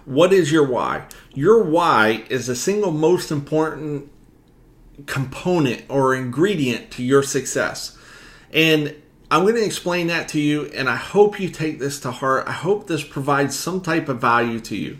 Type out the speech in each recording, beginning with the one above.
What is your why? Your why is the single most important component or ingredient to your success. And I'm going to explain that to you, and I hope you take this to heart. I hope this provides some type of value to you.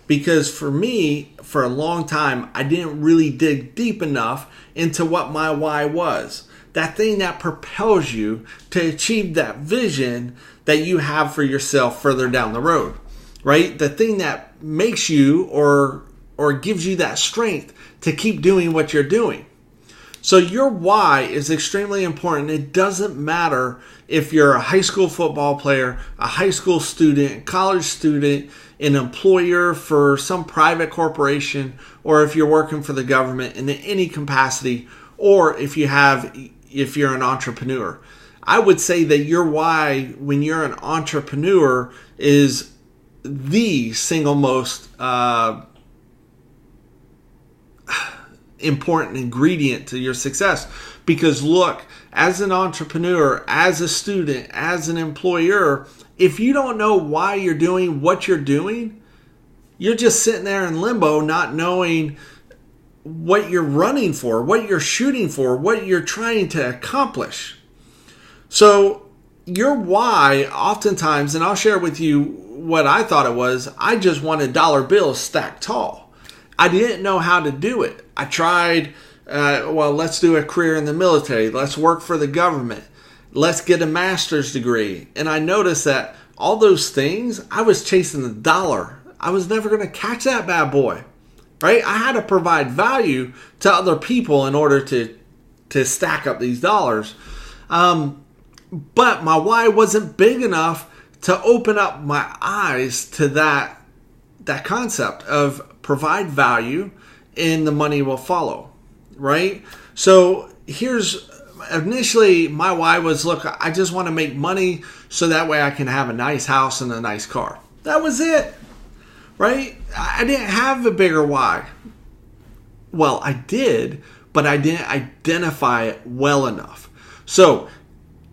Because for me, for a long time, I didn't really dig deep enough into what my why was. That thing that propels you to achieve that vision that you have for yourself further down the road, right? The thing that makes you or gives you that strength to keep doing what you're doing. So your why is extremely important. It doesn't matter if you're a high school football player, a high school student, college student, an employer for some private corporation, or if you're working for the government in any capacity, or if you're an entrepreneur. I would say that your why when you're an entrepreneur is the single most important ingredient to your success. Because look, as an entrepreneur, as a student, as an employer, if you don't know why you're doing what you're doing, you're just sitting there in limbo, not knowing what you're running for, what you're shooting for, what you're trying to accomplish. So your why, oftentimes, and I'll share with you what I thought it was, I just wanted dollar bills stacked tall. I didn't know how to do it. I tried, let's do a career in the military. Let's work for the government. Let's get a master's degree. And I noticed that all those things, I was chasing the dollar. I was never going to catch that bad boy, right? I had to provide value to other people in order to stack up these dollars. But my why wasn't big enough to open up my eyes to that concept of provide value and the money will follow, right? So initially my why was, look, I just want to make money so that way I can have a nice house and a nice car. That was it, right? I didn't have a bigger why. Well, I did, but I didn't identify it well enough. So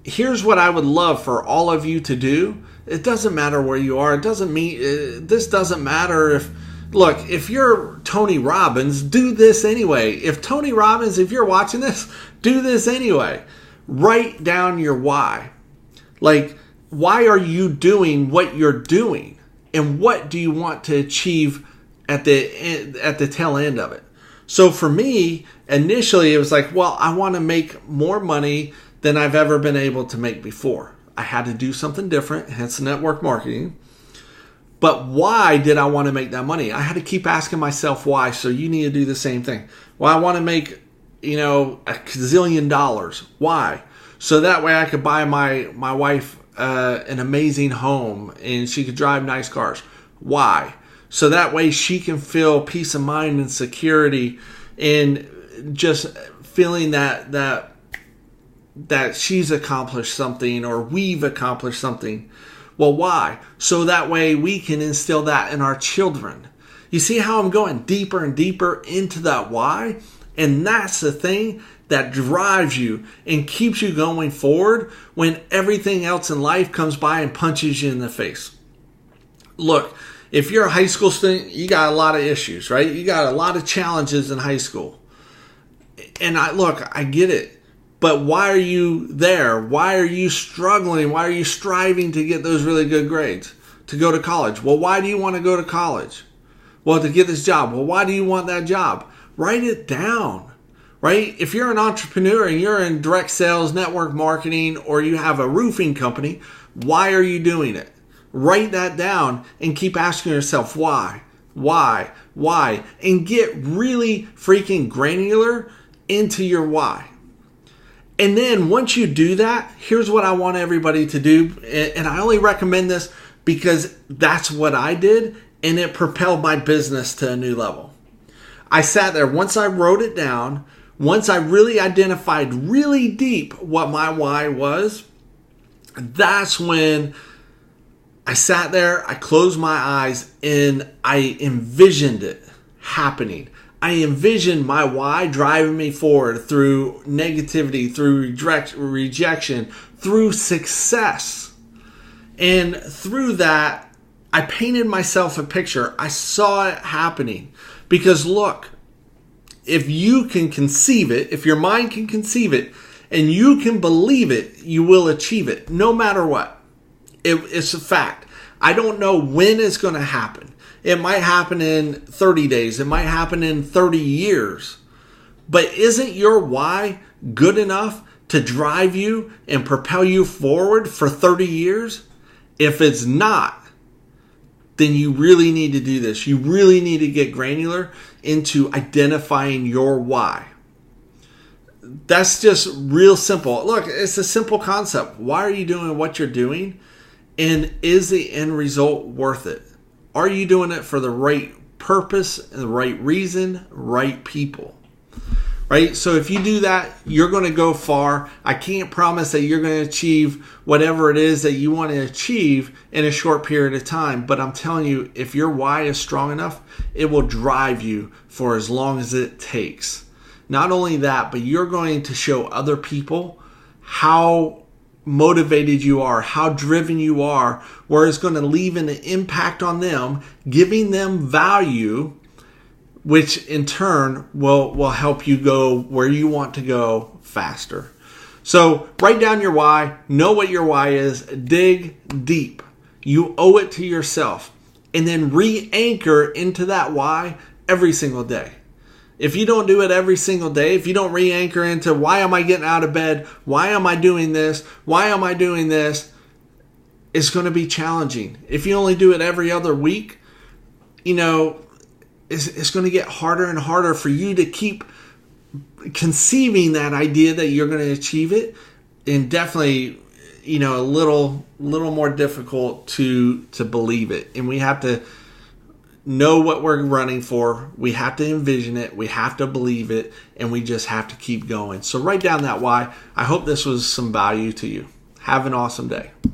here's what I would love for all of you to do. It doesn't matter where you are. This doesn't matter if you're Tony Robbins, do this anyway. If Tony Robbins, if you're watching this, do this anyway. Write down your why. Like, why are you doing what you're doing? And what do you want to achieve at the tail end of it? So for me, initially it was like, well, I want to make more money than I've ever been able to make before. I had to do something different, hence network marketing. But why did I want to make that money? I had to keep asking myself why. So you need to do the same thing. Well, I want to make, a gazillion dollars. Why? So that way I could buy my wife an amazing home and she could drive nice cars. Why? So that way she can feel peace of mind and security and just feeling that she's accomplished something or we've accomplished something. Well, why? So that way we can instill that in our children. You see how I'm going deeper and deeper into that why? And that's the thing that drives you and keeps you going forward when everything else in life comes by and punches you in the face. Look, if you're a high school student, you got a lot of issues, right? You got a lot of challenges in high school. And I get it. But why are you there? Why are you struggling? Why are you striving to get those really good grades? To go to college. Well, why do you want to go to college? Well, to get this job. Well, why do you want that job? Write it down, right? If you're an entrepreneur and you're in direct sales, network marketing, or you have a roofing company, why are you doing it? Write that down and keep asking yourself why, and get really freaking granular into your why. And then once you do that, here's what I want everybody to do. And I only recommend this because that's what I did. And it propelled my business to a new level. I sat there. Once I wrote it down, once I really identified really deep what my why was, that's when I sat there, I closed my eyes, and I envisioned it happening. I envisioned my why driving me forward through negativity, through rejection, through success. And through that, I painted myself a picture. I saw it happening. Because look, if you can conceive it, if your mind can conceive it, and you can believe it, you will achieve it, no matter what. It's a fact. I don't know when it's going to happen. It might happen in 30 days. It might happen in 30 years. But isn't your why good enough to drive you and propel you forward for 30 years? If it's not, then you really need to do this. You really need to get granular into identifying your why. That's just real simple. Look, it's a simple concept. Why are you doing what you're doing? And is the end result worth it? Are you doing it for the right purpose, the right reason, right people? Right? So if you do that, you're going to go far. I can't promise that you're going to achieve whatever it is that you want to achieve in a short period of time. But I'm telling you, if your why is strong enough, it will drive you for as long as it takes. Not only that, but you're going to show other people how motivated you are, how driven you are, where it's going to leave an impact on them, giving them value, which in turn will help you go where you want to go faster. So write down your why, know what your why is, dig deep. You owe it to yourself. And then re-anchor into that why every single day. If you don't do it every single day, if you don't re-anchor into why am I getting out of bed, why am I doing this, why am I doing this, it's going to be challenging. If you only do it every other week, it's going to get harder and harder for you to keep conceiving that idea that you're going to achieve it, and definitely, a little more difficult to believe it. And we have to know what we're running for. We have to envision it. We have to believe it, and we just have to keep going. So write down that why. I hope this was some value to you. Have an awesome day.